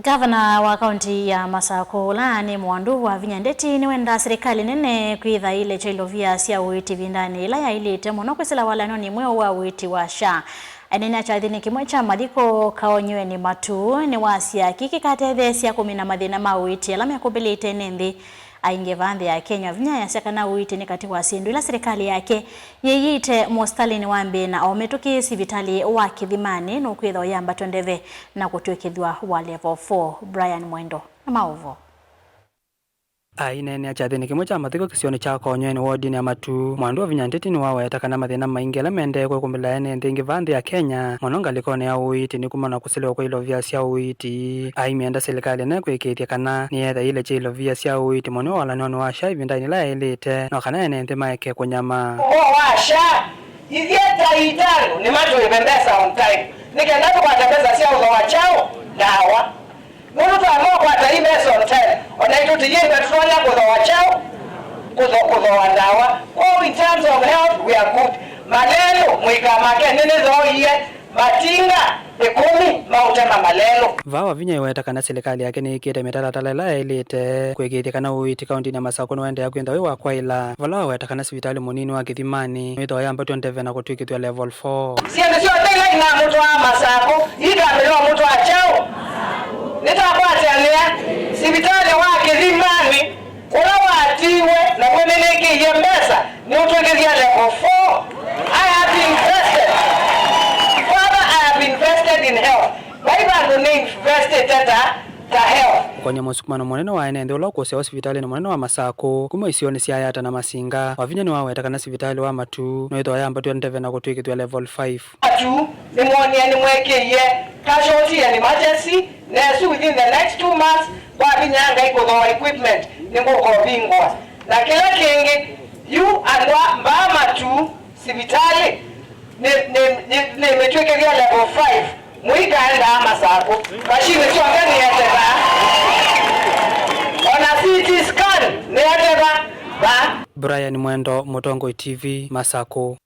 Gavana wa kaunti ya Masako Laani Mwandu wa Vinyandeti ni wenda serikali nene kwitha ile chailovia cia uiti vindani ila ya ilite muno kwisila walano ni mweo wa uiti wa SHA. Anene achathini kimwe cha mathiko kaonywe ni matu ni wasia kiki katethecia kumina mathina ma uiti ala mekubilite nendi ainge vandhi ya Kenya vinya ya sekana uiti ni kati wa sindu ila serikali yake yeyite Mostalini Wambi na ometuki sivitali wa Kithimani no kwitha yamba tondeve na kutwekithwa wa level 4. Brian Mwendo na maovo Ainene achathini kimwe cha mathiko kisioni cha konyweni wodi ni matu Mwandu wa Vinyandeti ni wawe atakana mathina maingi ala mende kwa kumbila ene ndingi vandhi ya Kenya mononga likone ya uiti ni kumana kusiliwa kwa ilovia cia uiti aimienda serikali ne kwikithia kana ni etha ile chilovia cia uiti mono wala nono wa SHA vindani la elite no kana ene maeke kunyama wa SHA idieta itano ni matu ibembesa on time nikenda kwa tabeza cia uwa chao dawa Munu tuamua kwa taime sonte, onaitu tijini betufanya kuthoa chao, kuthoa dawa. Oh, in terms of health, we are good. Malelo, mwikamake, nini zoiye, matinga, ikumi, mautema malelo. Vawa vinya iweta kana serikali yake ni ikite mitaratala la elite kwikithia kana uiti kaunti ya Masako nwende ya kwenda wa kwaila vala weta kana sivitali munini wa Kithimani witho yamba twendeve na kutwikithwa level 4 siende sio tela ina mtu wa Masako ikamelewa mtu wa chao nitakwatiania sivitali wa Kithimani ula watiwe na kweneneke yembesa ni utwekithia level 4 I have invested Father, I have invested in health waibandu ni invested ta health kwenye musukumano munene wa ene ndola kusewa sivitali ni munene wa Masako kuma isioni siayata na masinga wavinya ni waweta kana sivitali wa matu no itho yamba twendeve na kutwikithwa level 5 atu ni mwoni ni mwekeye casualty and emergency nesu within the next 2 months kwa vinyanga ikothoa equipment ni ngoko bingwa na kila kingi you and mbama tu sivitali ni metwekethia level 5 mwikaenda Masako mashine sio ngani yeteba ona CT scan ni yeteba ba Brian Mwendo, Mutongo TV, Masako.